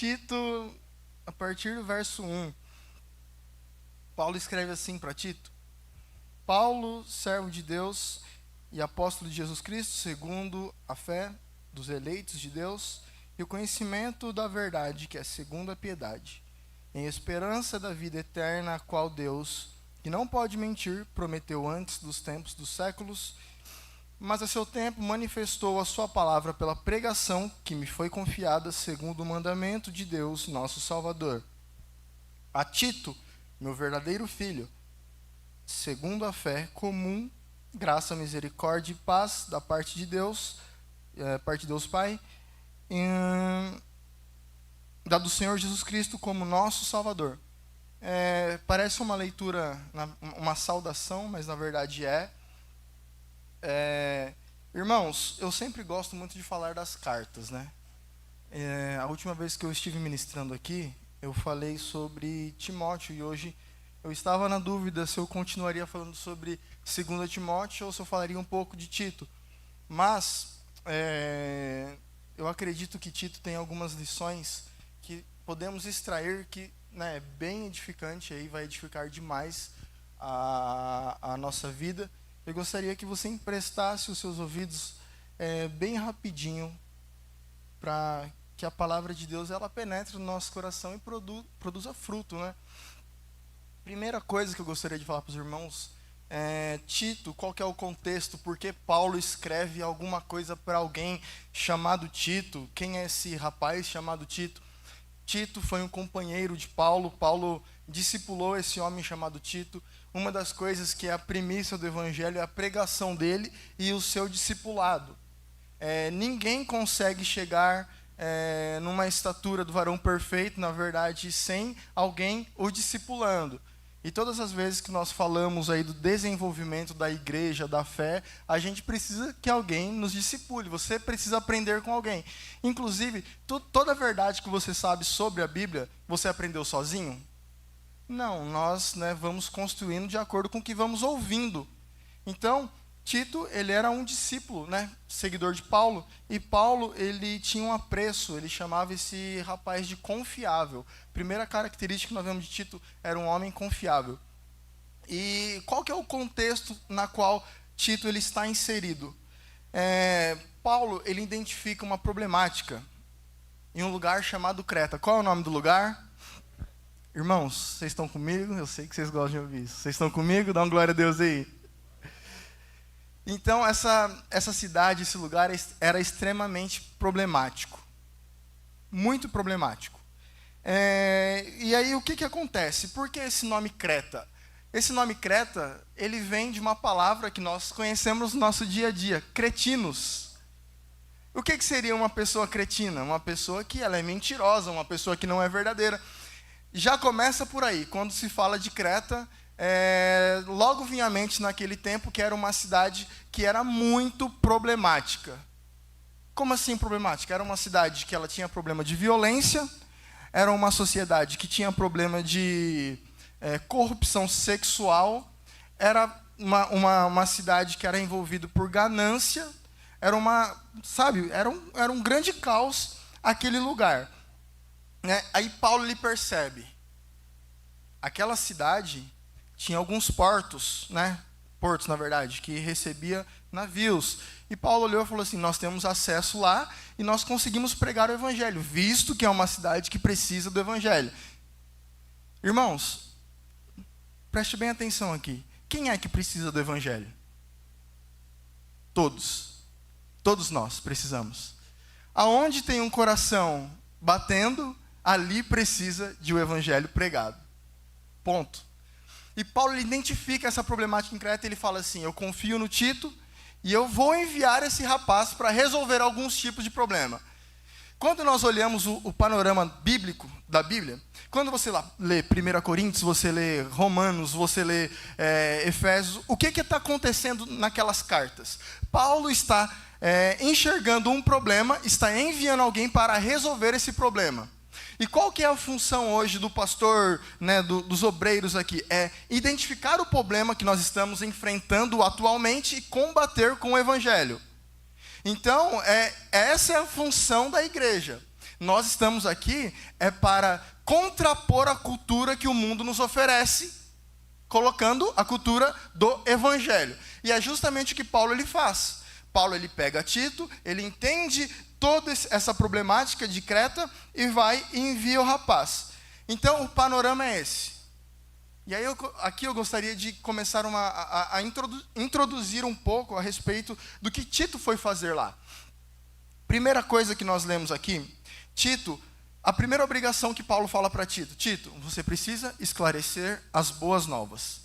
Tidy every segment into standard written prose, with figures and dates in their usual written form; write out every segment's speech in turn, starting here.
Tito, a partir do verso 1, Paulo escreve assim para Tito: Paulo, servo de Deus e apóstolo de Jesus Cristo, segundo a fé dos eleitos de Deus e o conhecimento da verdade, que é segundo a piedade, em esperança da vida eterna, a qual Deus, que não pode mentir, prometeu antes dos tempos dos séculos, mas a seu tempo manifestou a sua palavra pela pregação que me foi confiada segundo o mandamento de Deus, nosso Salvador. A Tito, meu verdadeiro filho, segundo a fé comum, graça, misericórdia e paz da parte de Deus, Pai, da do Senhor Jesus Cristo como nosso Salvador. Parece uma leitura, uma saudação, mas na verdade irmãos, eu sempre gosto muito de falar das cartas, né? A última vez que eu estive ministrando aqui, eu falei sobre Timóteo, e hoje eu estava na dúvida se eu continuaria falando sobre 2 Timóteo ou se eu falaria um pouco de Tito. Mas eu acredito que Tito tem algumas lições que podemos extrair que, né, é bem edificante, aí vai edificar demais a nossa vida. Eu gostaria que você emprestasse os seus ouvidos bem rapidinho para que a palavra de Deus ela penetre no nosso coração e produza fruto, né? Primeira coisa que eu gostaria de falar para os irmãos, Tito, qual que é o contexto? Por que Paulo escreve alguma coisa para alguém chamado Tito? Quem é esse rapaz chamado Tito? Tito foi um companheiro de Paulo. Paulo discipulou esse homem chamado Tito. Uma das coisas que é a primícia do evangelho é a pregação dele e o seu discipulado. Ninguém consegue chegar numa estatura do varão perfeito, na verdade, sem alguém o discipulando. E todas as vezes que nós falamos aí do desenvolvimento da igreja, da fé, a gente precisa que alguém nos discipule. Você precisa aprender com alguém. Inclusive, toda a verdade que você sabe sobre a Bíblia, você aprendeu sozinho? Não, nós vamos construindo de acordo com o que vamos ouvindo. Então, Tito, ele era um discípulo, seguidor de Paulo, e Paulo, ele tinha um apreço, ele chamava esse rapaz de confiável. Primeira característica que nós vemos de Tito, era um homem confiável. E qual que é o contexto na qual Tito ele está inserido? Paulo, ele identifica uma problemática em um lugar chamado Creta. Qual é o nome do lugar? Irmãos, vocês estão comigo? Eu sei que vocês gostam de ouvir isso. Vocês estão comigo? Dá uma glória a Deus aí. Então, essa cidade, esse lugar era extremamente problemático. Muito problemático. E aí, o que acontece? Por que esse nome Creta? Esse nome Creta, ele vem de uma palavra que nós conhecemos no nosso dia a dia, cretinos. O que seria uma pessoa cretina? Uma pessoa que ela é mentirosa, uma pessoa que não é verdadeira. Já começa por aí. Quando se fala de Creta, logo vinha à mente naquele tempo que era uma cidade que era muito problemática. Como assim problemática? Era uma cidade que ela tinha problema de violência, era uma sociedade que tinha problema de corrupção sexual, era uma cidade que era envolvida por ganância, era um grande caos aquele lugar. Aí Paulo ele percebe, aquela cidade tinha alguns portos, portos na verdade, que recebia navios. E Paulo olhou e falou assim: nós temos acesso lá e nós conseguimos pregar o evangelho, visto que é uma cidade que precisa do evangelho. Irmãos, preste bem atenção aqui. Quem é que precisa do evangelho? Todos. Todos nós precisamos. Aonde tem um coração batendo, ali precisa de um evangelho pregado. Ponto. E Paulo identifica essa problemática em Creta e ele fala assim: eu confio no Tito e eu vou enviar esse rapaz para resolver alguns tipos de problema. Quando nós olhamos o panorama bíblico da Bíblia, quando você lê 1 Coríntios, você lê Romanos, você lê Efésios, o que está acontecendo naquelas cartas? Paulo está enxergando um problema, está enviando alguém para resolver esse problema. E qual que é a função hoje do pastor, dos obreiros aqui? É identificar o problema que nós estamos enfrentando atualmente e combater com o evangelho. Então, essa é a função da igreja. Nós estamos aqui para contrapor a cultura que o mundo nos oferece, colocando a cultura do evangelho. E é justamente o que Paulo ele faz. Paulo ele pega Tito, ele entende toda essa problemática de Creta e vai e envia o rapaz. Então o panorama é esse. E aí aqui eu gostaria de começar a introduzir um pouco a respeito do que Tito foi fazer lá. Primeira coisa que nós lemos aqui, Tito, a primeira obrigação que Paulo fala para Tito: Tito, você precisa esclarecer as boas novas.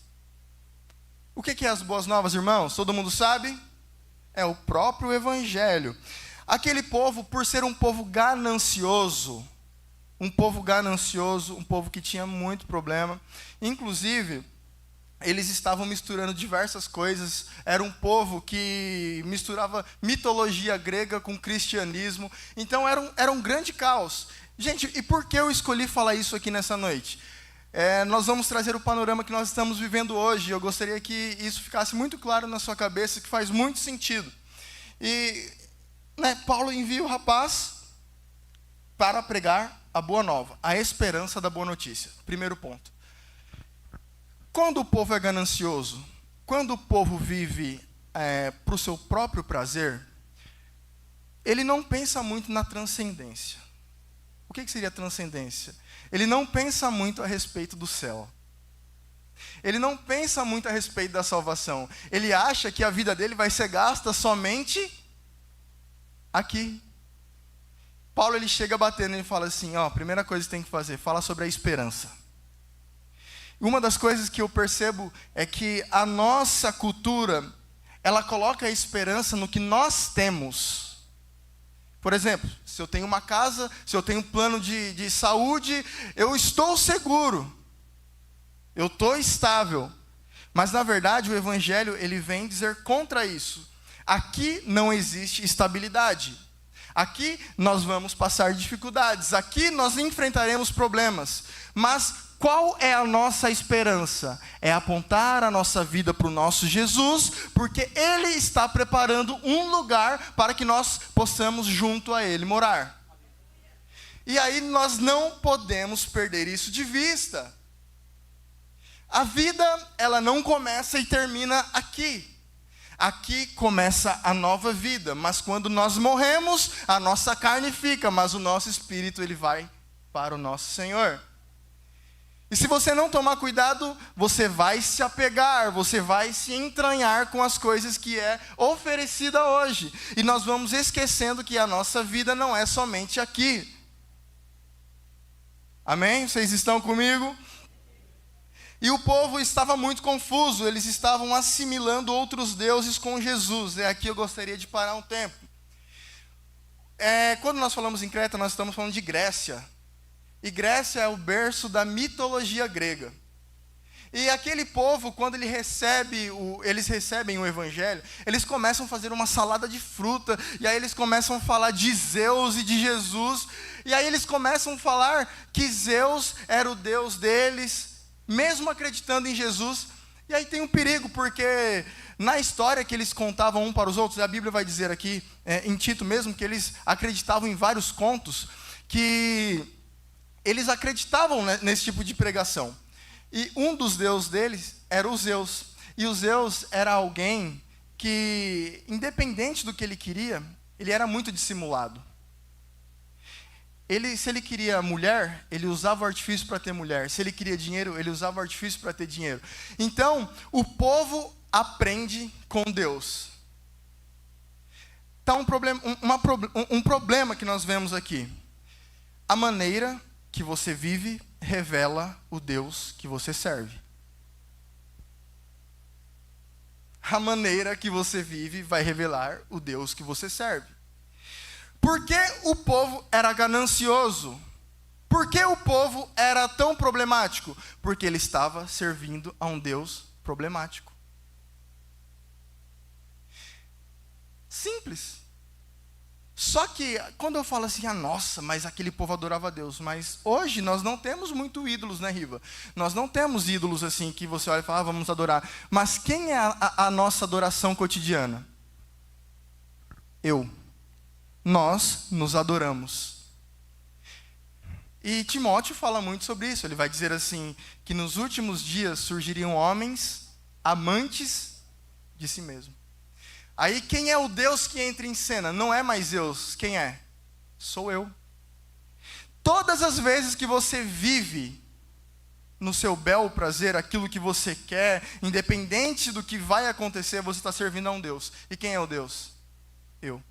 O que é as boas novas, irmãos? Todo mundo sabe? É o próprio evangelho. Aquele povo, por ser um povo ganancioso, um povo que tinha muito problema, inclusive, eles estavam misturando diversas coisas. Era um povo que misturava mitologia grega com cristianismo. Então era um grande caos. Gente, e por que eu escolhi falar isso aqui nessa noite? Nós vamos trazer o panorama que nós estamos vivendo hoje. Eu gostaria que isso ficasse muito claro na sua cabeça, que faz muito sentido. E Paulo envia o rapaz para pregar a boa nova, a esperança da boa notícia. Primeiro ponto. Quando o povo é ganancioso, quando o povo vive para o seu próprio prazer, ele não pensa muito na transcendência. O que seria transcendência? Ele não pensa muito a respeito do céu. Ele não pensa muito a respeito da salvação. Ele acha que a vida dele vai ser gasta somente aqui. Paulo ele chega batendo e fala assim: a primeira coisa que tem que fazer, fala sobre a esperança. Uma das coisas que eu percebo é que a nossa cultura, ela coloca a esperança no que nós temos. Por exemplo, se eu tenho uma casa, se eu tenho um plano de saúde, eu estou seguro, eu estou estável. Mas na verdade o evangelho ele vem dizer contra isso. Aqui não existe estabilidade. Aqui nós vamos passar dificuldades. Aqui nós enfrentaremos problemas. Mas qual é a nossa esperança? É apontar a nossa vida para o nosso Jesus, porque Ele está preparando um lugar para que nós possamos junto a Ele morar. E aí nós não podemos perder isso de vista. A vida, ela não começa e termina aqui. Aqui começa a nova vida, mas quando nós morremos, a nossa carne fica, mas o nosso espírito ele vai para o nosso Senhor. E se você não tomar cuidado, você vai se apegar, você vai se entranhar com as coisas que é oferecida hoje. E nós vamos esquecendo que a nossa vida não é somente aqui. Amém? Vocês estão comigo? E o povo estava muito confuso, eles estavam assimilando outros deuses com Jesus. Aqui eu gostaria de parar um tempo. Quando nós falamos em Creta, nós estamos falando de Grécia. E Grécia é o berço da mitologia grega. E aquele povo, quando eles recebem o evangelho, eles começam a fazer uma salada de fruta, e aí eles começam a falar de Zeus e de Jesus, e aí eles começam a falar que Zeus era o Deus deles, mesmo acreditando em Jesus. E aí tem um perigo, porque na história que eles contavam um para os outros, a Bíblia vai dizer aqui, em Tito mesmo, que eles acreditavam em vários contos, que eles acreditavam nesse tipo de pregação. E um dos deuses deles era o Zeus. E o Zeus era alguém que, independente do que ele queria, ele era muito dissimulado. Se ele queria mulher, ele usava o artifício para ter mulher. Se ele queria dinheiro, ele usava o artifício para ter dinheiro. Então, o povo aprende com Deus. Então, um problema que nós vemos aqui. A maneira que você vive revela o Deus que você serve. A maneira que você vive vai revelar o Deus que você serve. Por que o povo era ganancioso? Por que o povo era tão problemático? Porque ele estava servindo a um Deus problemático. Simples. Só que quando eu falo assim, nossa, mas aquele povo adorava a Deus. Mas hoje nós não temos muito ídolos, né, Riva? Nós não temos ídolos assim que você olha e fala, vamos adorar. Mas quem é a nossa adoração cotidiana? Nós nos adoramos. E Timóteo fala muito sobre isso. Ele vai dizer assim, que nos últimos dias surgiriam homens amantes de si mesmo. Aí quem é o Deus que entra em cena? Não é mais Deus. Quem é? Sou eu. Todas as vezes que você vive no seu bel prazer, aquilo que você quer, independente do que vai acontecer, você está servindo a um Deus. E quem é o Deus? Eu.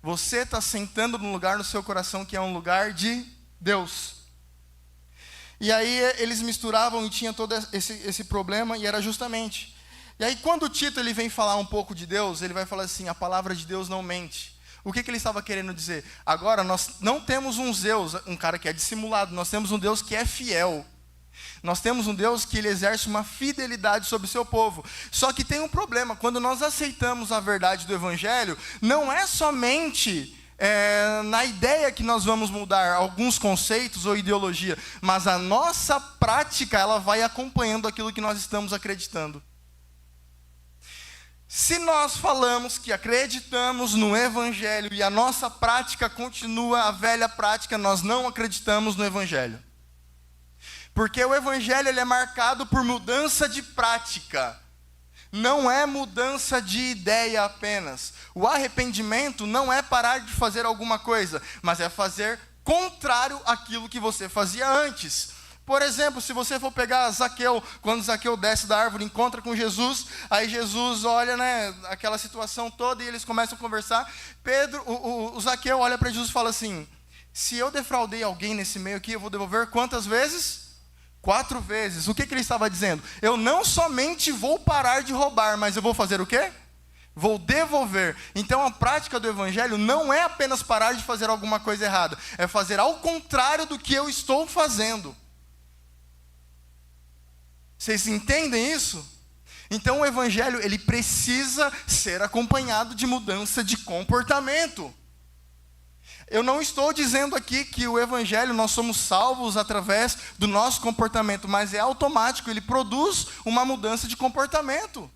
Você está sentando num lugar no seu coração que é um lugar de Deus. E aí eles misturavam e tinha todo esse problema, e era justamente. E aí quando Tito ele vem falar um pouco de Deus, ele vai falar assim, a palavra de Deus não mente. O que ele estava querendo dizer? Agora nós não temos um Zeus, um cara que é dissimulado, nós temos um Deus que é fiel. Nós temos um Deus que ele exerce uma fidelidade sobre o seu povo. Só que tem um problema, quando nós aceitamos a verdade do Evangelho, não é somente na ideia que nós vamos mudar alguns conceitos ou ideologia, mas a nossa prática ela vai acompanhando aquilo que nós estamos acreditando. Se nós falamos que acreditamos no Evangelho e a nossa prática continua a velha prática, nós não acreditamos no Evangelho. Porque o Evangelho ele é marcado por mudança de prática. Não é mudança de ideia apenas. O arrependimento não é parar de fazer alguma coisa, mas é fazer contrário àquilo que você fazia antes. Por exemplo, se você for pegar Zaqueu, quando Zaqueu desce da árvore, encontra com Jesus, aí Jesus olha, aquela situação toda e eles começam a conversar. O Zaqueu olha para Jesus e fala assim, se eu defraudei alguém nesse meio aqui, eu vou devolver quantas vezes? 4 vezes. O que ele estava dizendo? Eu não somente vou parar de roubar, mas eu vou fazer o quê? Vou devolver. Então a prática do Evangelho não é apenas parar de fazer alguma coisa errada, é fazer ao contrário do que eu estou fazendo. Vocês entendem isso? Então o Evangelho ele precisa ser acompanhado de mudança de comportamento. Eu não estou dizendo aqui que o Evangelho, nós somos salvos através do nosso comportamento, mas é automático, ele produz uma mudança de comportamento.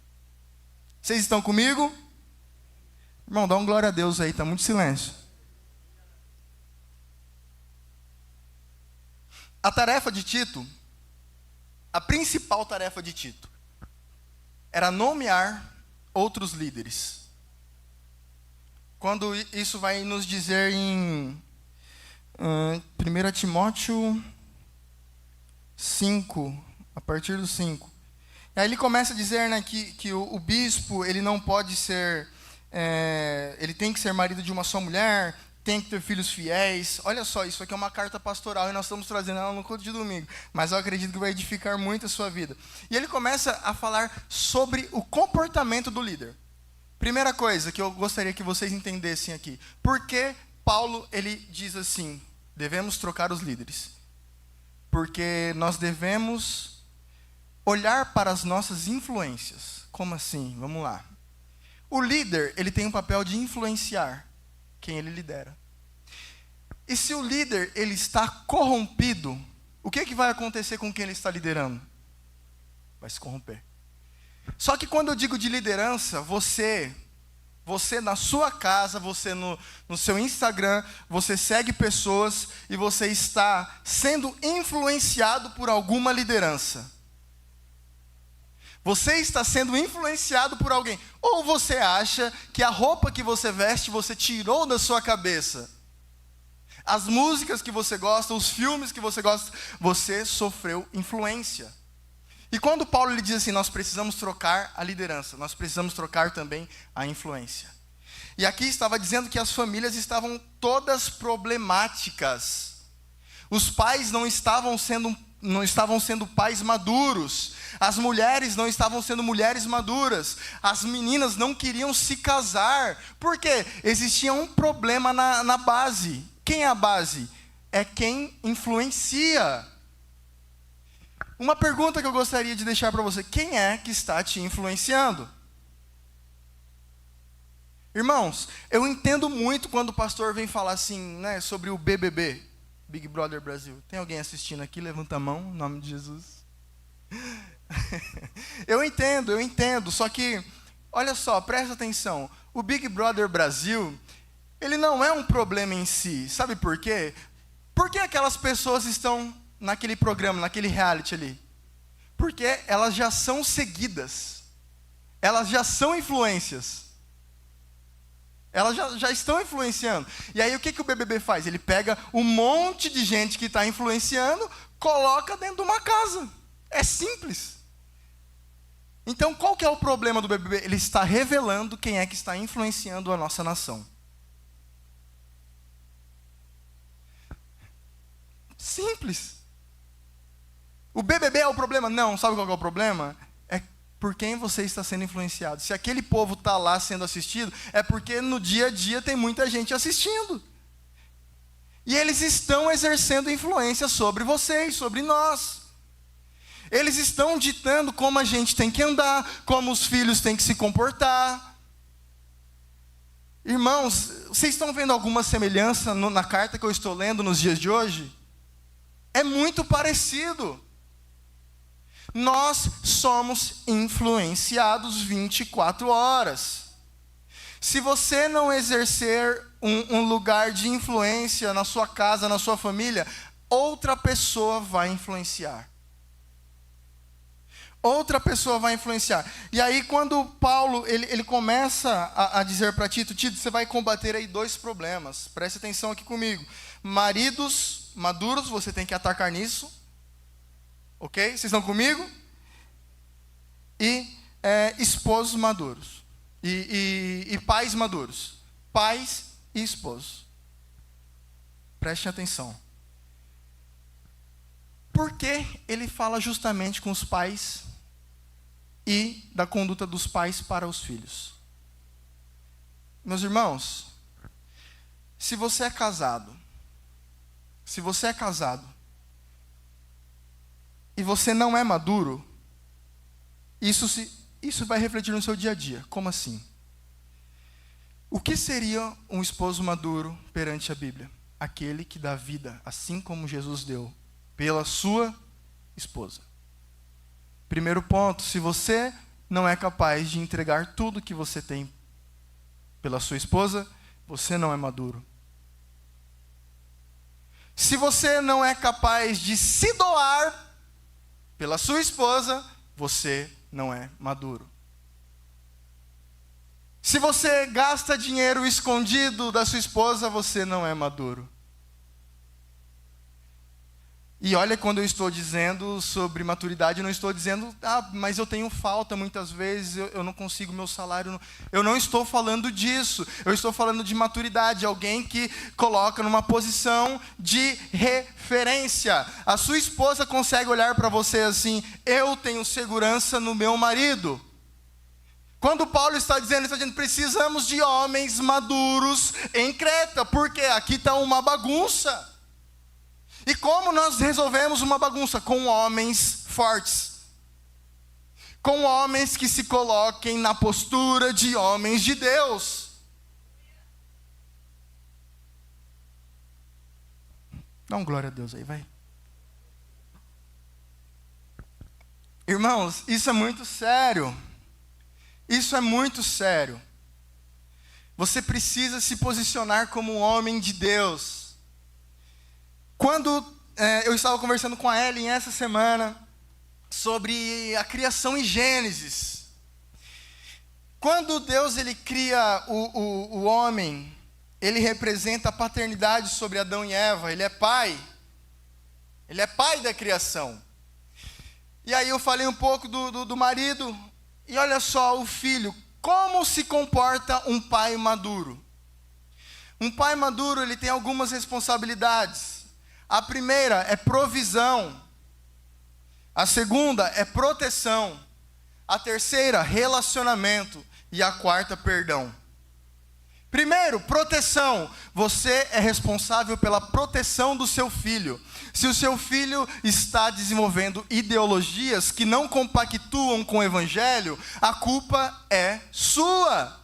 Vocês estão comigo? Irmão, dá um glória a Deus aí, está muito silêncio. A tarefa de Tito, a principal tarefa de Tito, era nomear outros líderes. Quando isso vai nos dizer em 1 Timóteo 5, a partir do 5. E aí ele começa a dizer que o bispo ele não pode ser, ele tem que ser marido de uma só mulher, tem que ter filhos fiéis. Olha só, isso aqui é uma carta pastoral e nós estamos trazendo ela no culto de domingo. Mas eu acredito que vai edificar muito a sua vida. E ele começa a falar sobre o comportamento do líder. Primeira coisa que eu gostaria que vocês entendessem aqui. Por que Paulo ele diz assim, devemos trocar os líderes? Porque nós devemos olhar para as nossas influências. Como assim? Vamos lá. O líder, ele tem um papel de influenciar quem ele lidera. E se o líder ele está corrompido, o que vai acontecer com quem ele está liderando? Vai se corromper. Só que quando eu digo de liderança, você na sua casa, você no seu Instagram, você segue pessoas e você está sendo influenciado por alguma liderança. Você está sendo influenciado por alguém. Ou você acha que a roupa que você veste, você tirou da sua cabeça. As músicas que você gosta, os filmes que você gosta, você sofreu influência. E quando Paulo ele diz assim, nós precisamos trocar a liderança, nós precisamos trocar também a influência. E aqui estava dizendo que as famílias estavam todas problemáticas. Os pais não estavam sendo pais maduros. As mulheres não estavam sendo mulheres maduras. As meninas não queriam se casar. Por quê? Existia um problema na base. Quem é a base? É quem influencia. Uma pergunta que eu gostaria de deixar para você. Quem é que está te influenciando? Irmãos, eu entendo muito quando o pastor vem falar assim, sobre o BBB, Big Brother Brasil. Tem alguém assistindo aqui? Levanta a mão, em nome de Jesus. Eu entendo, só que, olha só, presta atenção. O Big Brother Brasil, ele não é um problema em si. Sabe por quê? Por que aquelas pessoas estão naquele programa, naquele reality ali? Porque elas já são seguidas. Elas já são influências. Elas já estão influenciando. E aí o que o BBB faz? Ele pega um monte de gente que está influenciando, coloca dentro de uma casa. É simples. Então qual que é o problema do BBB? Ele está revelando quem é que está influenciando a nossa nação. Simples. O BBB é o problema? Não, sabe qual que é o problema? É por quem você está sendo influenciado. Se aquele povo está lá sendo assistido, é porque no dia a dia tem muita gente assistindo. E eles estão exercendo influência sobre vocês, sobre nós. Eles estão ditando como a gente tem que andar, como os filhos têm que se comportar. Irmãos, vocês estão vendo alguma semelhança na carta que eu estou lendo nos dias de hoje? É muito parecido. Nós somos influenciados 24 horas. Se você não exercer um lugar de influência na sua casa, na sua família, outra pessoa vai influenciar. Outra pessoa vai influenciar. E aí quando Paulo ele começa a dizer para Tito, você vai combater aí 2 problemas. Preste atenção aqui comigo. Maridos maduros, você tem que atacar nisso. Ok? Vocês estão comigo? E esposos maduros. E pais maduros. Pais e esposos. Prestem atenção. Por que ele fala justamente com os pais e da conduta dos pais para os filhos? Meus irmãos, se você é casado, e você não é maduro, isso vai refletir no seu dia a dia. Como assim? O que seria um esposo maduro perante a Bíblia? Aquele que dá vida, assim como Jesus deu, pela sua esposa. Primeiro ponto, se você não é capaz de entregar tudo que você tem pela sua esposa, você não é maduro. Se você não é capaz de se doar pela sua esposa, você não é maduro. Se você gasta dinheiro escondido da sua esposa, você não é maduro. E olha, quando eu estou dizendo sobre maturidade, eu não estou dizendo, mas eu tenho falta muitas vezes, eu não consigo meu salário. Eu não estou falando disso. Eu estou falando de maturidade, alguém que coloca numa posição de referência. A sua esposa consegue olhar para você assim, eu tenho segurança no meu marido. Quando Paulo está dizendo, precisamos de homens maduros em Creta, porque aqui está uma bagunça. E como nós resolvemos uma bagunça? Com homens fortes. Com homens que se coloquem na postura de homens de Deus. Dá um glória a Deus aí, vai. Irmãos, isso é muito sério. Isso é muito sério. Você precisa se posicionar como um homem de Deus. Quando eu estava conversando com a Ellen essa semana sobre a criação em Gênesis. Quando Deus ele cria o homem, ele representa a paternidade sobre Adão e Eva. Ele é pai. Ele é pai da criação. E aí eu falei um pouco do marido. E olha só o filho. Como se comporta um pai maduro? Um pai maduro ele tem algumas responsabilidades. A primeira é provisão. A segunda é proteção. A terceira, relacionamento. E a quarta, perdão. Primeiro, proteção. Você é responsável pela proteção do seu filho. Se o seu filho está desenvolvendo ideologias que não compactuam com o evangelho, a culpa é sua.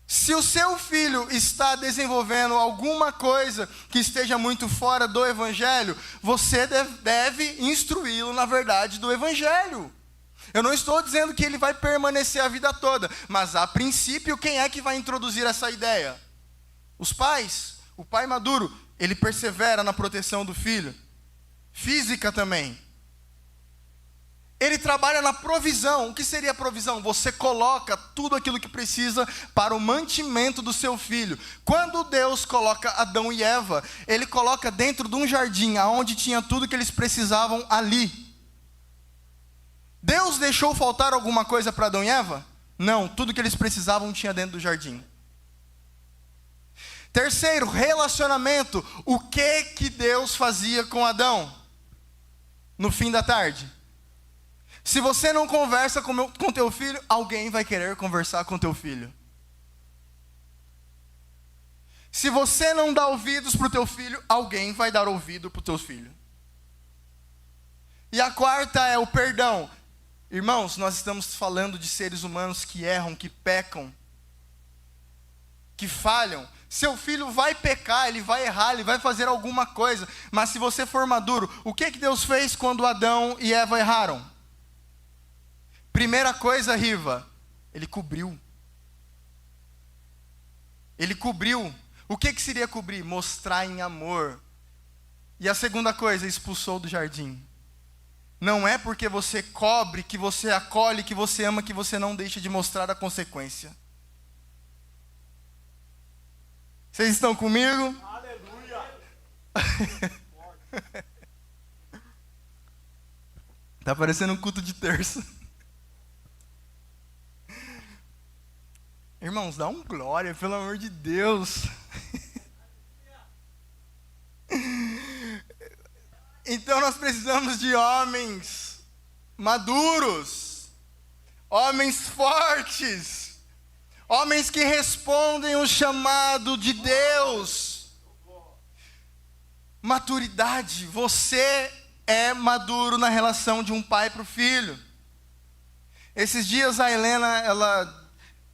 Se o seu filho está desenvolvendo alguma coisa que esteja muito fora do evangelho, você deve instruí-lo na verdade do evangelho. Eu não estou dizendo que ele vai permanecer a vida toda, mas a princípio, quem é que vai introduzir essa ideia? Os pais. O pai maduro, ele persevera na proteção do filho. Física também. Ele trabalha na provisão. O que seria a provisão? Você coloca tudo aquilo que precisa para o mantimento do seu filho. Quando Deus coloca Adão e Eva, Ele coloca dentro de um jardim, onde tinha tudo que eles precisavam ali. Deus deixou faltar alguma coisa para Adão e Eva? Não, tudo que eles precisavam tinha dentro do jardim. Terceiro, relacionamento. O que Deus fazia com Adão? No fim da tarde. Se você não conversa com teu filho, alguém vai querer conversar com teu filho. Se você não dá ouvidos para o teu filho, alguém vai dar ouvido para o teu filho. E a quarta é o perdão. Irmãos, nós estamos falando de seres humanos que erram, que pecam, que falham. Seu filho vai pecar, ele vai errar, ele vai fazer alguma coisa. Mas se você for maduro, o que Deus fez quando Adão e Eva erraram? Primeira coisa, Riva, Ele cobriu. Ele cobriu. O que seria cobrir? Mostrar em amor. E a segunda coisa, expulsou do jardim. Não é porque você cobre, que você acolhe, que você ama, que você não deixa de mostrar a consequência. Vocês estão comigo? Aleluia! Tá parecendo um culto de terça. Irmãos, dá um glória, pelo amor de Deus. Então nós precisamos de homens maduros, homens fortes, homens que respondem o chamado de Deus. Maturidade, você é maduro na relação de um pai para o filho. Esses dias a Helena, ela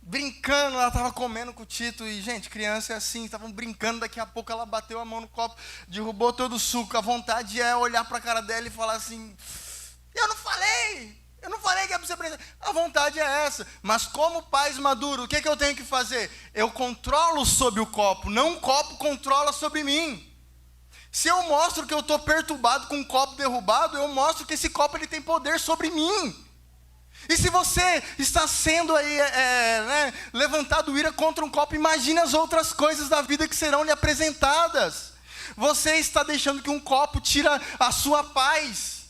brincando, ela estava comendo com o Tito, e gente, criança é assim, estavam brincando, daqui a pouco ela bateu a mão no copo, derrubou todo o suco. A vontade é olhar para a cara dela e falar assim, eu não falei que é para você aprender. A vontade é essa, mas como pais maduros, o que eu tenho que fazer? Eu controlo sobre o copo, não o copo controla sobre mim. Se eu mostro que eu estou perturbado com um copo derrubado, eu mostro que esse copo ele tem poder sobre mim. E se você está sendo aí, levantado ira contra um copo, imagine as outras coisas da vida que serão lhe apresentadas. Você está deixando que um copo tira a sua paz.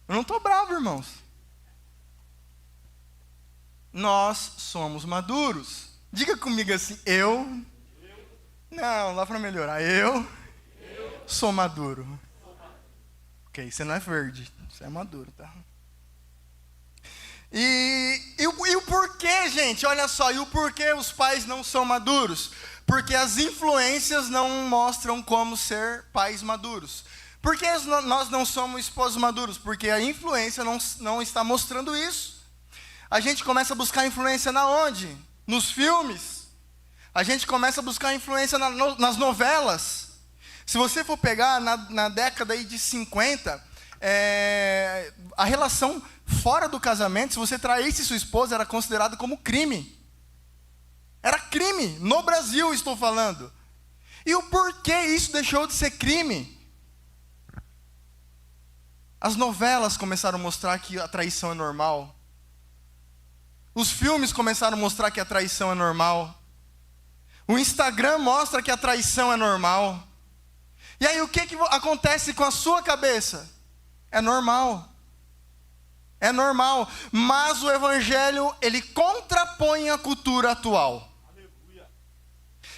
Eu não estou bravo, irmãos. Nós somos maduros. Diga comigo assim, Não, lá para melhorar. Eu sou maduro. Ok, você não é verde, você é maduro, tá? E o porquê, gente? Olha só, e o porquê os pais não são maduros? Porque as influências não mostram como ser pais maduros. Por que nós não somos esposos maduros? Porque a influência não está mostrando isso. A gente começa a buscar influência na onde? Nos filmes. A gente começa a buscar influência nas novelas. Se você for pegar na década aí de 50, a relação fora do casamento, se você traísse sua esposa, era considerado como crime. Era crime, no Brasil estou falando. E o porquê isso deixou de ser crime? As novelas começaram a mostrar que a traição é normal. Os filmes começaram a mostrar que a traição é normal. O Instagram mostra que a traição é normal. E aí o que acontece com a sua cabeça? É normal. É normal. Mas o Evangelho, ele contrapõe a cultura atual. Aleluia.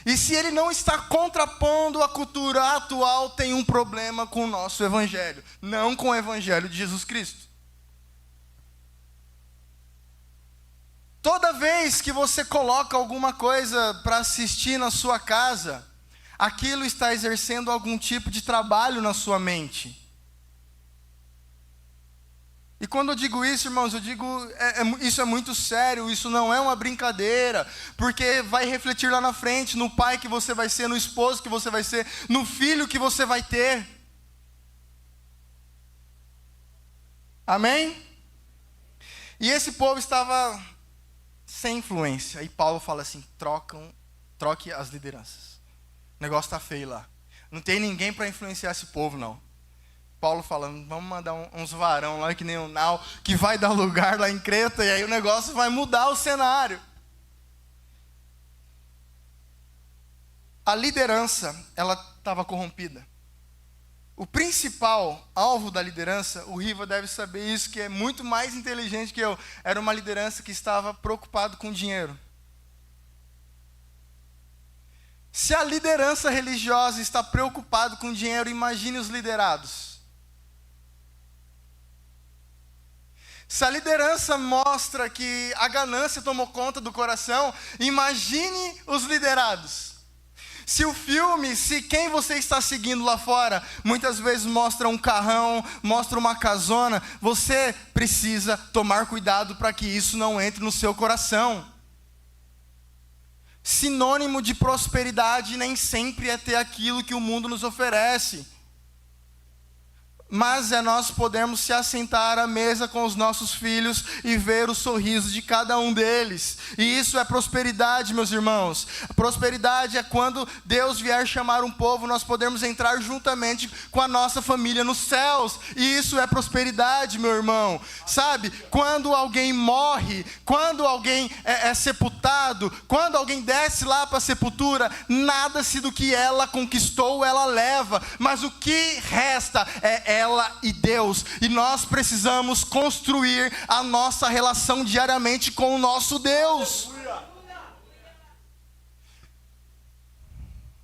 E se ele não está contrapondo a cultura atual, tem um problema com o nosso Evangelho. Não com o Evangelho de Jesus Cristo. Toda vez que você coloca alguma coisa para assistir na sua casa, aquilo está exercendo algum tipo de trabalho na sua mente. E quando eu digo isso, irmãos, eu digo, isso é muito sério, isso não é uma brincadeira, porque vai refletir lá na frente, no pai que você vai ser, no esposo que você vai ser, no filho que você vai ter. Amém? E esse povo estava sem influência. E Paulo fala assim, troque as lideranças. O negócio está feio lá. Não tem ninguém para influenciar esse povo, não. Paulo falando, vamos mandar uns varão lá que nem o Nau, que vai dar lugar lá em Creta, e aí o negócio vai mudar o cenário. A liderança, ela estava corrompida. O principal alvo da liderança, o Riva deve saber isso, que é muito mais inteligente que eu, era uma liderança que estava preocupado com dinheiro. Se a liderança religiosa está preocupada com dinheiro, imagine os liderados. Se a liderança mostra que a ganância tomou conta do coração, imagine os liderados. Se quem você está seguindo lá fora, muitas vezes mostra um carrão, mostra uma casona, você precisa tomar cuidado para que isso não entre no seu coração. Sinônimo de prosperidade nem sempre é ter aquilo que o mundo nos oferece. Mas nós podemos se assentar à mesa com os nossos filhos e ver o sorriso de cada um deles. E isso é prosperidade, meus irmãos. A prosperidade é quando Deus vier chamar um povo, nós podemos entrar juntamente com a nossa família nos céus. E isso é prosperidade, meu irmão. Sabe, quando alguém morre, quando alguém é sepultado, quando alguém desce lá para a sepultura, nada-se do que ela conquistou, ela leva. Mas o que resta é ela e Deus, e nós precisamos construir a nossa relação diariamente com o nosso Deus.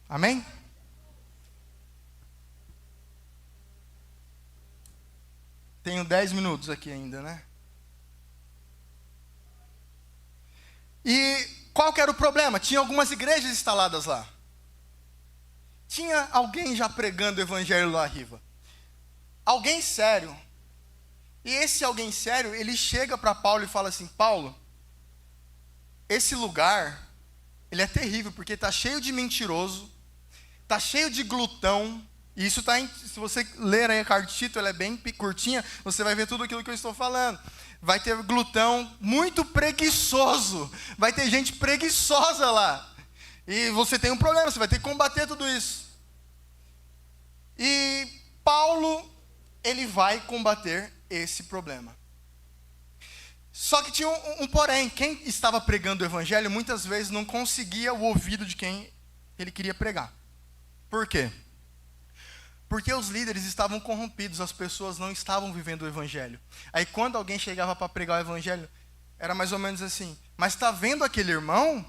Amém? Tenho 10 minutos aqui ainda, né? E qual que era o problema? Tinha algumas igrejas instaladas lá. Tinha alguém já pregando o evangelho lá, Riva. Alguém sério. E esse alguém sério, ele chega para Paulo e fala assim, Paulo, esse lugar, ele é terrível, porque está cheio de mentiroso, está cheio de glutão, e isso está, se você ler aí a carta de Tito, ela é bem curtinha, você vai ver tudo aquilo que eu estou falando. Vai ter glutão muito preguiçoso, vai ter gente preguiçosa lá, e você tem um problema, você vai ter que combater tudo isso. E Paulo, ele vai combater esse problema. Só que tinha um porém. Quem estava pregando o evangelho muitas vezes não conseguia o ouvido de quem ele queria pregar. Por quê? Porque os líderes estavam corrompidos, as pessoas não estavam vivendo o evangelho. Aí quando alguém chegava para pregar o evangelho, era mais ou menos assim, mas está vendo aquele irmão?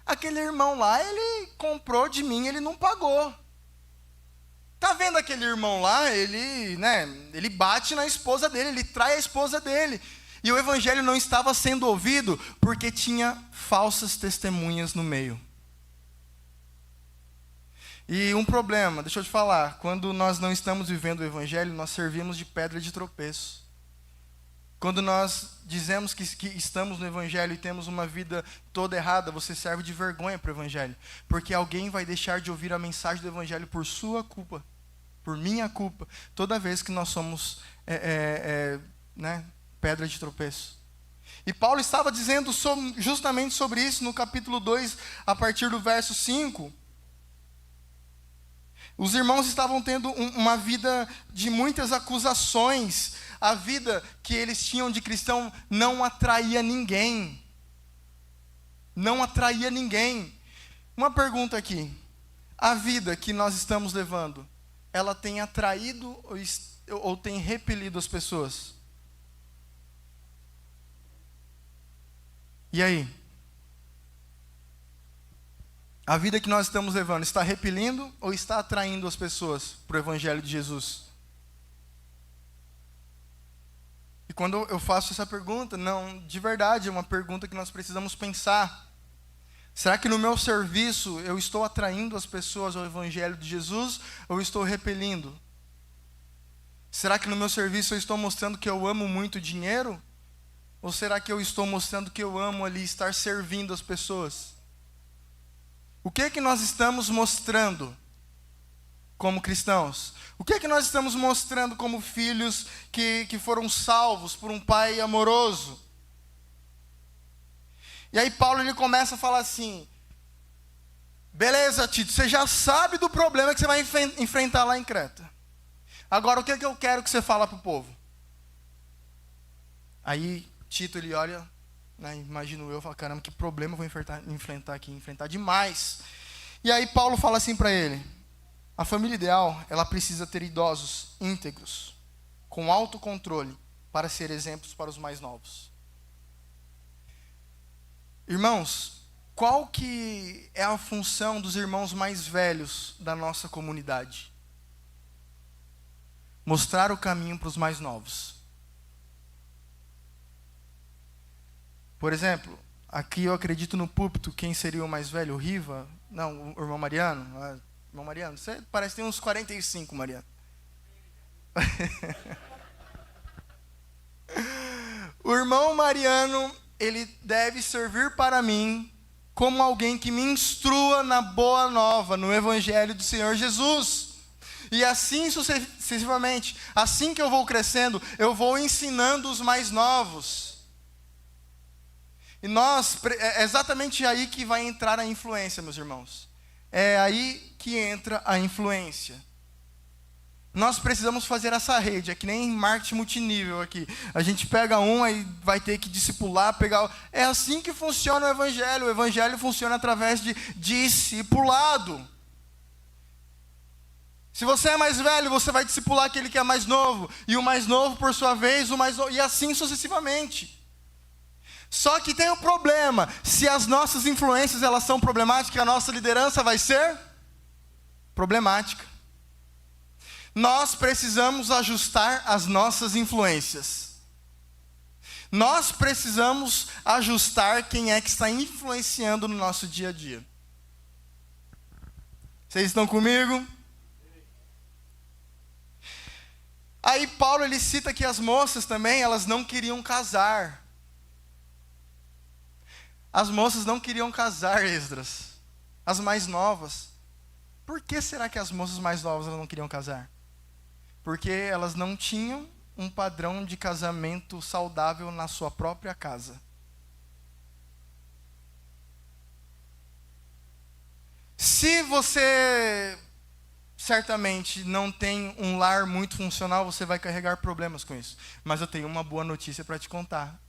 Aquele irmão lá, ele comprou de mim, ele não pagou. Tá vendo aquele irmão lá, ele bate na esposa dele, ele trai a esposa dele. E o evangelho não estava sendo ouvido porque tinha falsas testemunhas no meio. E um problema, deixa eu te falar, quando nós não estamos vivendo o evangelho, nós servimos de pedra de tropeço. Quando nós dizemos que estamos no evangelho e temos uma vida toda errada, você serve de vergonha para o evangelho. Porque alguém vai deixar de ouvir a mensagem do evangelho por sua culpa. Por minha culpa, toda vez que nós somos pedra de tropeço. E Paulo estava dizendo justamente sobre isso no capítulo 2, a partir do verso 5. Os irmãos estavam tendo uma vida de muitas acusações. A vida que eles tinham de cristão não atraía ninguém. Não atraía ninguém. Uma pergunta aqui. A vida que nós estamos levando, ela tem atraído ou tem repelido as pessoas? E aí? A vida que nós estamos levando está repelindo ou está atraindo as pessoas para o evangelho de Jesus? E quando eu faço essa pergunta, não, de verdade, é uma pergunta que nós precisamos pensar. Será que no meu serviço eu estou atraindo as pessoas ao evangelho de Jesus ou estou repelindo? Será que no meu serviço eu estou mostrando que eu amo muito dinheiro? Ou será que eu estou mostrando que eu amo ali estar servindo as pessoas? O que é que nós estamos mostrando? como cristãos? O que é que nós estamos mostrando como filhos que foram salvos por um pai amoroso? E aí Paulo ele começa a falar assim: beleza, Tito, você já sabe do problema que você vai enfrentar lá em Creta. Agora o que é que eu quero que você fala para o povo? Aí Tito ele olha, né, imagino eu, fala: caramba, que problema eu vou enfrentar aqui, enfrentar demais. E aí Paulo fala assim para ele: a família ideal, ela precisa ter idosos íntegros, com autocontrole, para ser exemplos para os mais novos. Irmãos, qual que é a função dos irmãos mais velhos da nossa comunidade? Mostrar o caminho para os mais novos. Por exemplo, aqui eu acredito no púlpito, quem seria o mais velho? O Riva? Não, o irmão Mariano? Irmão Mariano, você parece que tem uns 45, Mariano. O irmão Mariano, ele deve servir para mim como alguém que me instrua na boa nova, no evangelho do Senhor Jesus. E assim sucessivamente, assim que eu vou crescendo, eu vou ensinando os mais novos. E é exatamente aí que vai entrar a influência, meus irmãos. É aí que entra a influência. Nós precisamos fazer essa rede, é que nem marketing multinível aqui. A gente pega um, aí vai ter que discipular, pegar... É assim que funciona o evangelho. O evangelho funciona através de discipulado. Se você é mais velho, você vai discipular aquele que é mais novo. E o mais novo, por sua vez, o mais novo. E assim sucessivamente. Só que tem um problema. Se as nossas influências elas são problemáticas, a nossa liderança vai ser problemática. Nós precisamos ajustar as nossas influências. Nós precisamos ajustar quem é que está influenciando no nosso dia a dia. Vocês estão comigo? Aí Paulo ele cita que as moças também, elas não queriam casar. As moças não queriam casar, Esdras. As mais novas. Por que será que as moças mais novas não queriam casar? Porque elas não tinham um padrão de casamento saudável na sua própria casa. Se você certamente não tem um lar muito funcional, você vai carregar problemas com isso. Mas eu tenho uma boa notícia para te contar.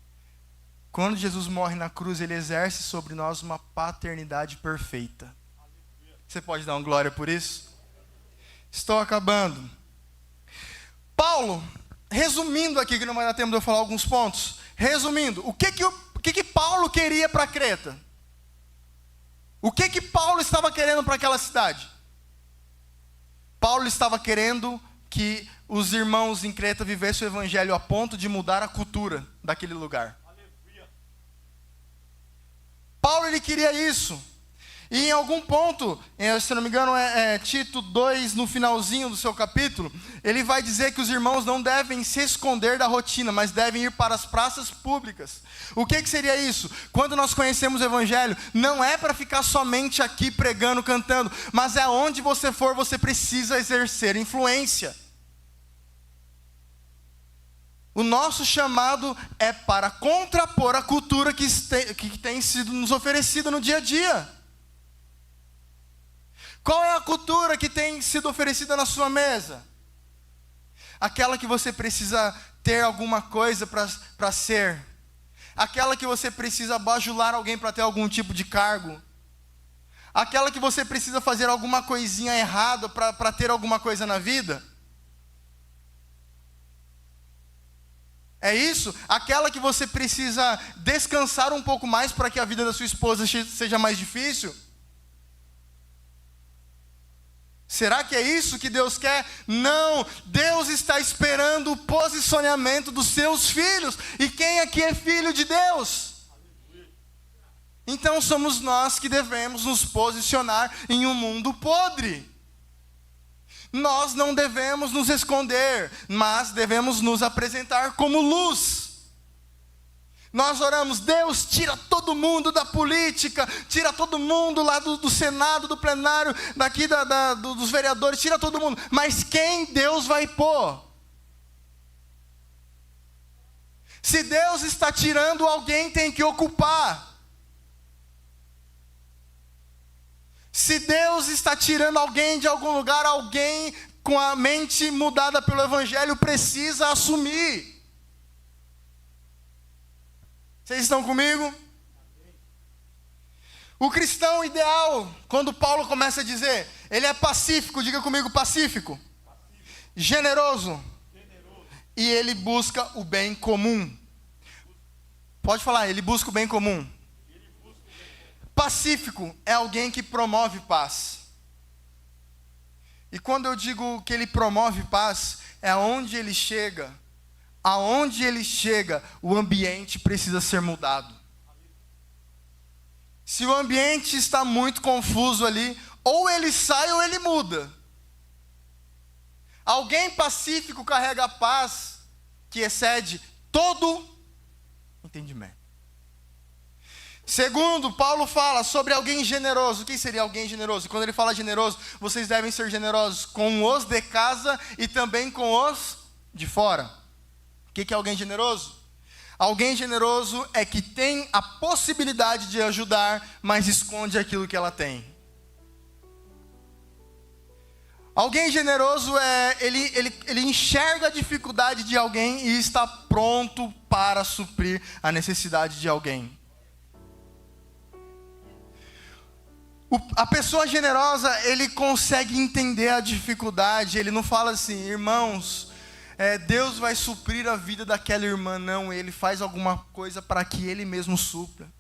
Quando Jesus morre na cruz, ele exerce sobre nós uma paternidade perfeita. Você pode dar uma glória por isso? Estou acabando. Paulo, resumindo aqui, que não vai dar tempo de eu falar alguns pontos. Resumindo, o que Paulo queria para Creta? O que Paulo estava querendo para aquela cidade? Paulo estava querendo que os irmãos em Creta vivessem o evangelho a ponto de mudar a cultura daquele lugar. Paulo ele queria isso. E em algum ponto, se não me engano é Tito 2, no finalzinho do seu capítulo, ele vai dizer que os irmãos não devem se esconder da rotina, mas devem ir para as praças públicas. O que seria isso? Quando nós conhecemos o evangelho, não é para ficar somente aqui pregando, cantando, mas é onde você for, você precisa exercer influência. O nosso chamado é para contrapor a cultura que tem sido nos oferecida no dia a dia. Qual é a cultura que tem sido oferecida na sua mesa? Aquela que você precisa ter alguma coisa para ser. Aquela que você precisa bajular alguém para ter algum tipo de cargo. Aquela que você precisa fazer alguma coisinha errada para ter alguma coisa na vida. É isso? Aquela que você precisa descansar um pouco mais para que a vida da sua esposa seja mais difícil? Será que é isso que Deus quer? Não, Deus está esperando o posicionamento dos seus filhos. E quem aqui é filho de Deus? Então somos nós que devemos nos posicionar em um mundo podre. Nós não devemos nos esconder, mas devemos nos apresentar como luz. Nós oramos, Deus, tira todo mundo da política, tira todo mundo lá do Senado, do plenário, daqui dos vereadores, tira todo mundo. Mas quem Deus vai pôr? Se Deus está tirando, alguém tem que ocupar. Se Deus está tirando alguém de algum lugar, alguém com a mente mudada pelo Evangelho precisa assumir. Vocês estão comigo? O cristão ideal, quando Paulo começa a dizer, ele é pacífico, diga comigo, pacífico. Generoso. E ele busca o bem comum. Pode falar, ele busca o bem comum. Pacífico é alguém que promove paz. E quando eu digo que ele promove paz, é aonde ele chega. Aonde ele chega, o ambiente precisa ser mudado. Se o ambiente está muito confuso ali, ou ele sai ou ele muda. Alguém pacífico carrega a paz que excede todo entendimento. Segundo, Paulo fala sobre alguém generoso. Quem seria alguém generoso? Quando ele fala generoso, vocês devem ser generosos com os de casa e também com os de fora. O que é alguém generoso? Alguém generoso é que tem a possibilidade de ajudar, mas esconde aquilo que ela tem. Alguém generoso ele enxerga a dificuldade de alguém e está pronto para suprir a necessidade de alguém. A pessoa generosa, ele consegue entender a dificuldade, ele não fala assim, irmãos, Deus vai suprir a vida daquela irmã, não, ele faz alguma coisa para que ele mesmo supra.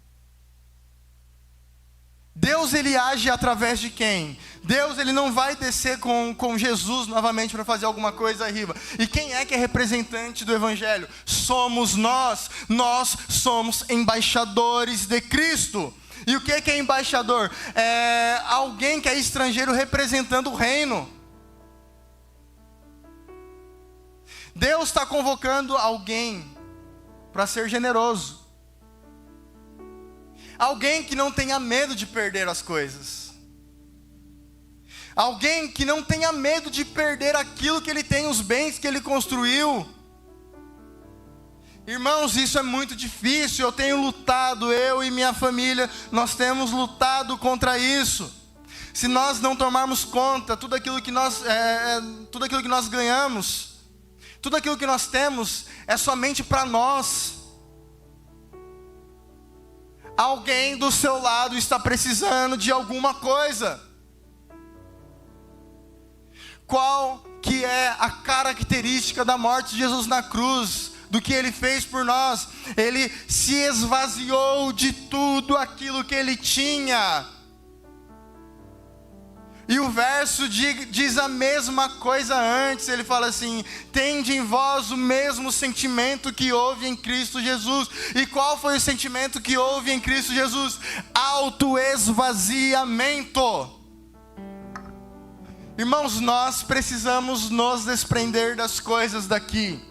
Deus, ele age através de quem? Deus, ele não vai descer com Jesus novamente para fazer alguma coisa arriba. E quem é que é representante do Evangelho? Somos nós somos embaixadores de Cristo. E o que é embaixador? É alguém que é estrangeiro representando o reino. Deus está convocando alguém para ser generoso. Alguém que não tenha medo de perder as coisas. Alguém que não tenha medo de perder aquilo que ele tem, os bens que ele construiu. Irmãos, isso é muito difícil. Eu tenho lutado, eu e minha família, nós temos lutado contra isso. Se nós não tomarmos conta, tudo aquilo que nós ganhamos, tudo aquilo que nós temos é somente para nós. Alguém do seu lado está precisando de alguma coisa. Qual que é a característica da morte de Jesus na cruz? Do que Ele fez por nós? Ele se esvaziou de tudo aquilo que Ele tinha. E o verso diz a mesma coisa antes. Ele fala assim: tende em vós o mesmo sentimento que houve em Cristo Jesus. E qual foi o sentimento que houve em Cristo Jesus? Autoesvaziamento. Irmãos, nós precisamos nos desprender das coisas daqui.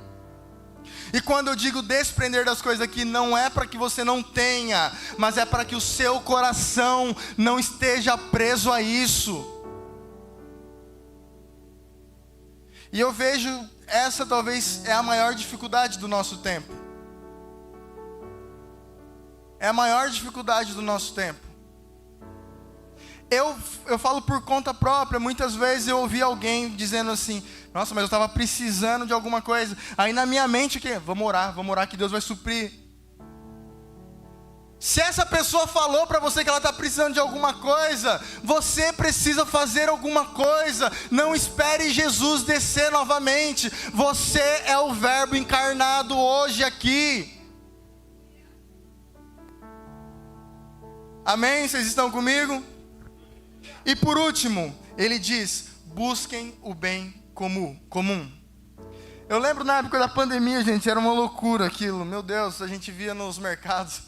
E quando eu digo desprender das coisas aqui, não é para que você não tenha, mas é para que o seu coração não esteja preso a isso. E eu vejo, essa talvez é a maior dificuldade do nosso tempo. É a maior dificuldade do nosso tempo. Eu falo por conta própria. Muitas vezes eu ouvi alguém dizendo assim: nossa, mas eu estava precisando de alguma coisa. Aí na minha mente, o quê? Vamos orar que Deus vai suprir. Se essa pessoa falou para você que ela está precisando de alguma coisa, você precisa fazer alguma coisa. Não espere Jesus descer novamente. Você é o Verbo encarnado hoje aqui. Amém? Vocês estão comigo? E por último, ele diz: busquem o bem comum. Eu lembro na época da pandemia, gente, era uma loucura aquilo. Meu Deus, a gente via nos mercados.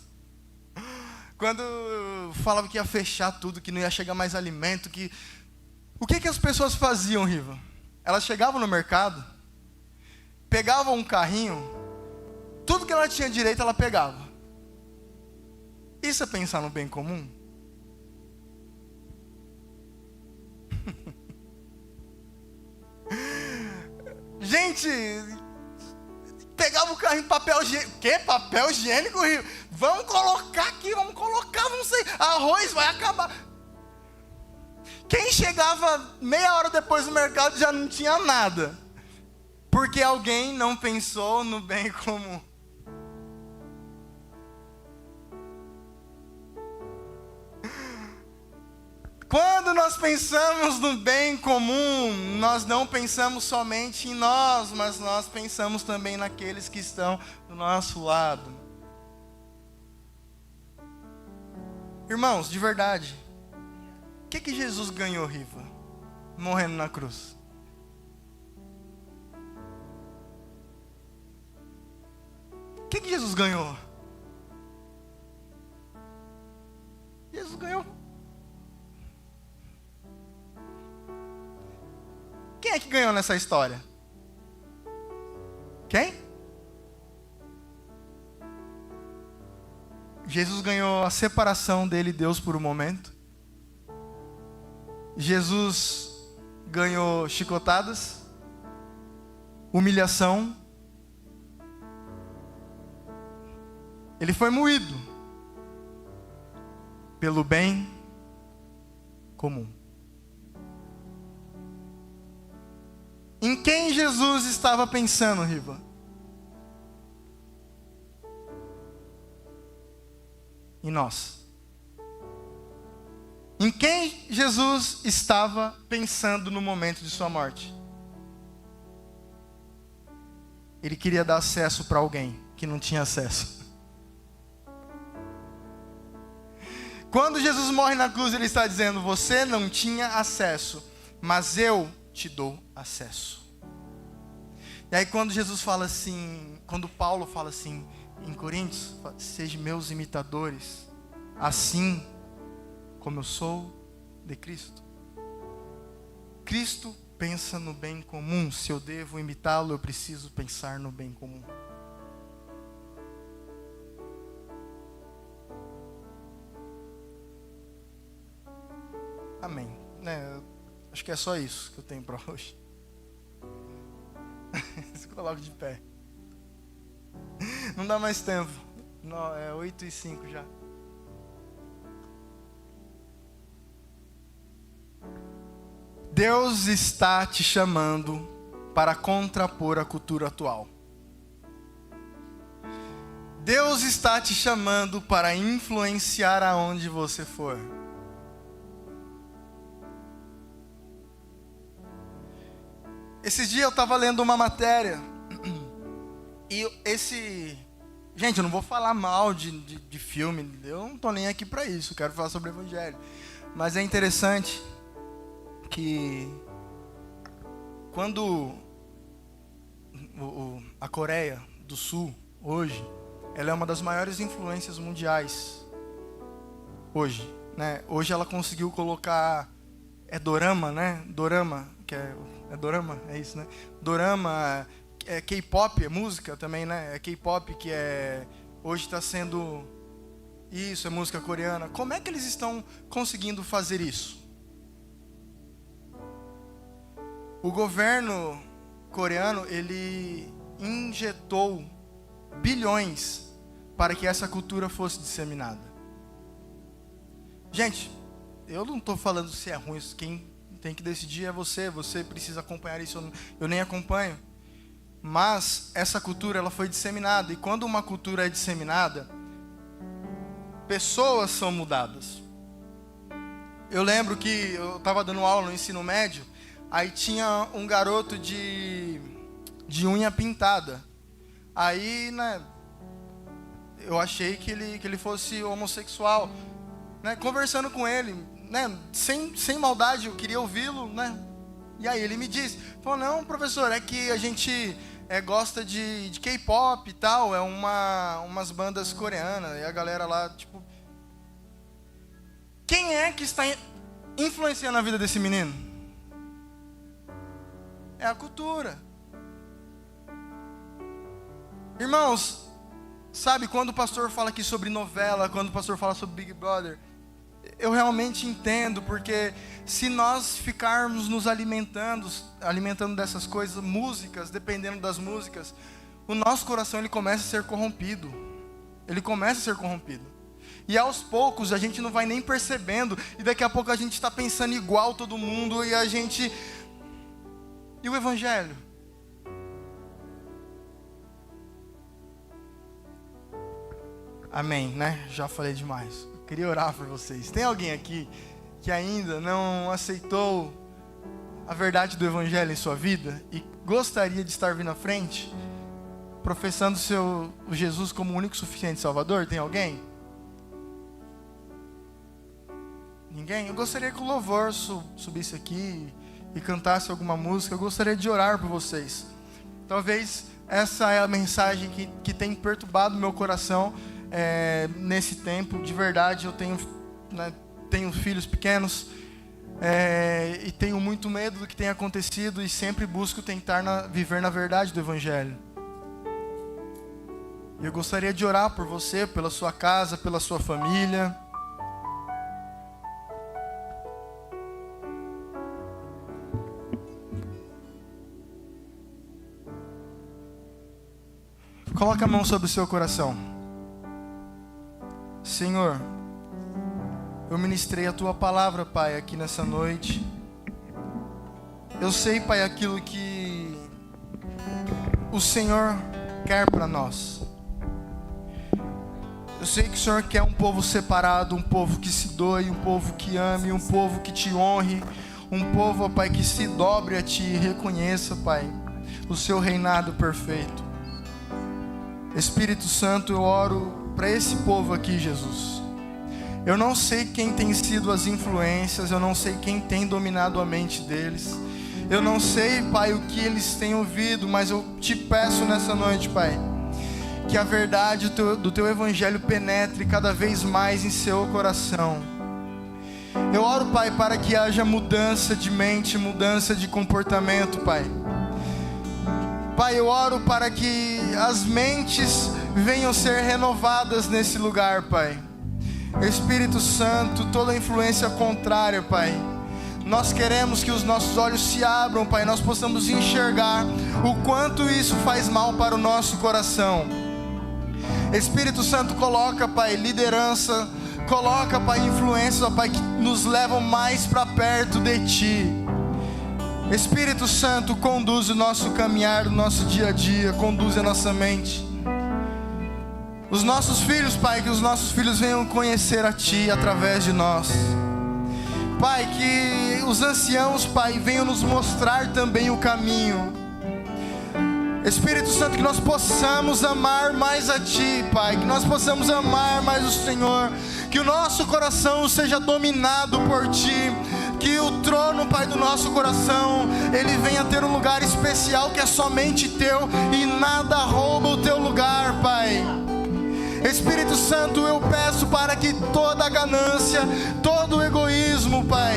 Quando falava que ia fechar tudo, que não ia chegar mais alimento, o que as pessoas faziam, Riva? Elas chegavam no mercado, pegavam um carrinho, tudo que ela tinha direito ela pegava. Isso é pensar no bem comum? Gente, pegava o carro em papel higiênico. Que? Papel higiênico? Vamos colocar aqui, não sei. Arroz vai acabar. Quem chegava meia hora depois do mercado já não tinha nada. Porque alguém não pensou no bem comum. Quando nós pensamos no bem comum, nós não pensamos somente em nós, mas nós pensamos também naqueles que estão do nosso lado. Irmãos, de verdade, o que Jesus ganhou, Riva, morrendo na cruz? O que Jesus ganhou? Jesus ganhou. Quem é que ganhou nessa história? Quem? Jesus ganhou a separação dele e Deus por um momento. Jesus ganhou chicotadas, humilhação. Ele foi moído pelo bem comum. Em quem Jesus estava pensando, Riva? Em nós. Em quem Jesus estava pensando no momento de sua morte? Ele queria dar acesso para alguém que não tinha acesso. Quando Jesus morre na cruz, ele está dizendo: você não tinha acesso, mas eu te dou acesso. E aí quando Jesus fala assim, quando Paulo fala assim em Coríntios, sejam meus imitadores, assim como eu sou de Cristo. Cristo pensa no bem comum. Se eu devo imitá-lo, eu preciso pensar no bem comum. Amém. Acho que é só isso que eu tenho para hoje. Se coloca de pé. Não dá mais tempo. Não, é 8:05 já. Deus está te chamando para contrapor a cultura atual. Deus está te chamando para influenciar aonde você for. Esses dias eu estava lendo uma matéria e gente, eu não vou falar mal de filme, eu não estou nem aqui para isso, eu quero falar sobre o Evangelho. Mas é interessante que quando a Coreia do Sul, hoje, ela é uma das maiores influências mundiais. Hoje, né? Hoje ela conseguiu colocar, dorama, né? Dorama, que é dorama, é isso, né? Dorama, é K-pop, é música também, né? É K-pop que hoje está sendo, isso, é música coreana. Como é que eles estão conseguindo fazer isso? O governo coreano, ele injetou bilhões para que essa cultura fosse disseminada. Gente, eu não estou falando se é ruim, quem tem que decidir é você precisa acompanhar isso, eu nem acompanho. Mas essa cultura, ela foi disseminada, e quando uma cultura é disseminada, pessoas são mudadas. Eu lembro que eu estava dando aula no ensino médio, aí tinha um garoto de unha pintada. Aí, né, eu achei que ele fosse homossexual, né, conversando com ele, né, sem maldade, eu queria ouvi-lo, né. E aí ele me disse, falou, não, professor, é que a gente gosta de K-pop e tal, é umas bandas coreanas, e a galera lá, tipo... Quem é que está influenciando a vida desse menino? É a cultura. Irmãos, Sabe, quando o pastor fala aqui sobre novela, quando o pastor fala sobre Big Brother, eu realmente entendo, porque se nós ficarmos nos alimentando dessas coisas, músicas, dependendo das músicas, o nosso coração ele começa a ser corrompido. Ele começa a ser corrompido. E aos poucos a gente não vai nem percebendo, e daqui a pouco a gente está pensando igual todo mundo, e a gente... E o Evangelho? Amém, né? Já falei demais. Eu queria orar por vocês. Tem alguém aqui que ainda não aceitou a verdade do Evangelho em sua vida e gostaria de estar vindo à frente, professando o Jesus como o único suficiente Salvador? Tem alguém? Ninguém? Eu gostaria que o louvor subisse aqui e cantasse alguma música. Eu gostaria de orar por vocês. Talvez essa é a mensagem que tem perturbado meu coração nesse tempo. De verdade, eu tenho filhos pequenos e tenho muito medo do que tem acontecido e sempre busco tentar viver na verdade do Evangelho. Eu gostaria de orar por você, pela sua casa, pela sua família. Coloca a mão sobre o seu coração. Senhor, eu ministrei a Tua palavra, Pai, aqui nessa noite. Eu sei, Pai, aquilo que o Senhor quer para nós. Eu sei que o Senhor quer um povo separado, um povo que se doe, um povo que ame, um povo que Te honre, um povo, ó Pai, que se dobre a Ti e reconheça, Pai, o Seu reinado perfeito. Espírito Santo, eu oro para esse povo aqui, Jesus. Eu não sei quem tem sido as influências, eu não sei quem tem dominado a mente deles. Eu não sei, Pai, o que eles têm ouvido, mas eu Te peço nessa noite, Pai, que a verdade do Teu Evangelho penetre cada vez mais em seu coração. Eu oro, Pai, para que haja mudança de mente, mudança de comportamento, Pai. Pai, eu oro para que as mentes venham ser renovadas nesse lugar, Pai. Espírito Santo, toda influência contrária, Pai, nós queremos que os nossos olhos se abram, Pai, nós possamos enxergar o quanto isso faz mal para o nosso coração. Espírito Santo, coloca, Pai, liderança, coloca, Pai, influências, ó Pai, que nos levam mais para perto de Ti. Espírito Santo, conduz o nosso caminhar, o nosso dia a dia, conduz a nossa mente. Os nossos filhos, Pai, que os nossos filhos venham conhecer a Ti através de nós. Pai, que os anciãos, Pai, venham nos mostrar também o caminho. Espírito Santo, que nós possamos amar mais a Ti, Pai, que nós possamos amar mais o Senhor, que o nosso coração seja dominado por Ti, que o trono, Pai, do nosso coração, ele venha ter um lugar especial que é somente Teu e nada rouba o Teu lugar, Pai. Espírito Santo, eu peço para que toda a ganância, todo o egoísmo, Pai,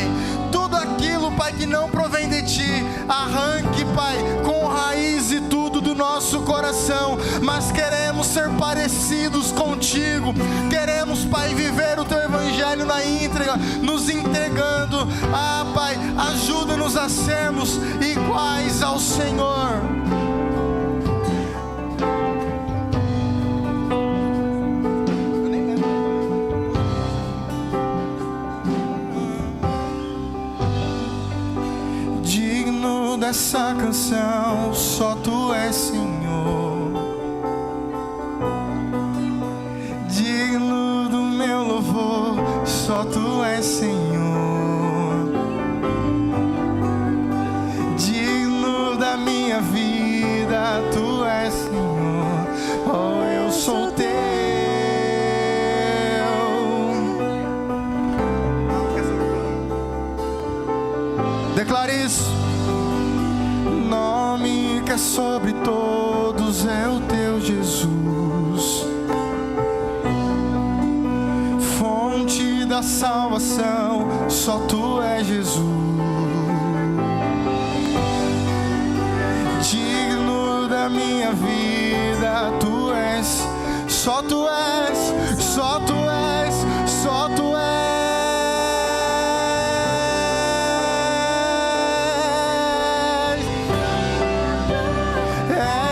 tudo aquilo, Pai, que não provém de Ti, arranque, Pai, com raiz e tudo do nosso coração. Mas queremos ser parecidos contigo, queremos, Pai, viver o Teu Evangelho na íntegra, nos entregando. Pai, ajuda-nos a sermos iguais ao Senhor. Essa canção, só Tu és Senhor, digno do meu louvor, só Tu és Senhor, digno da minha vida, Tu és Senhor, oh, eu sou Teu. Declare isso. Nome que é sobre todos é o Teu Jesus, fonte da salvação, só Tu és Jesus, digno da minha vida, Tu és, Só tu és, só tu és, só tu és.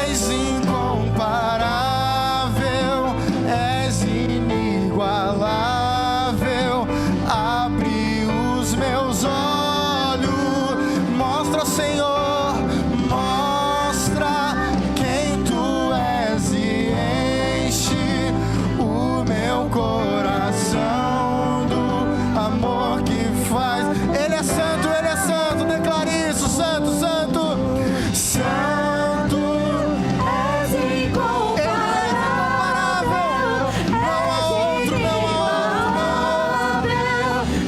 És incomparável, és inigualável. Abre os meus olhos, mostra, Senhor, mostra quem tu és e enche o meu coração do amor que faz. Ele é santo, declare isso, santo, santo, santo. És incomparável, não há outro, não há outro.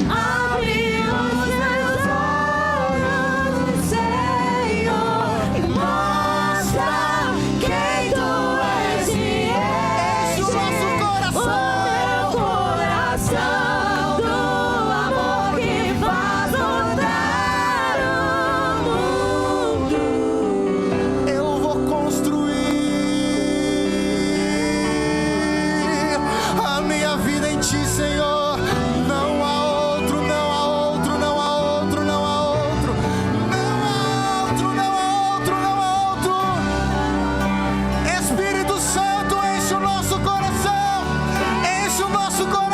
Abre os meus olhos, Senhor, e mostra quem tu és e enche o meu coração do amor que faz mudar o mundo. Eu vou construir a minha vida em ti, Senhor. Não há outro, não há outro, não há outro, não há outro, não há outro, não há outro, não há outro. Espírito Santo, enche o nosso coração, enche o nosso coração.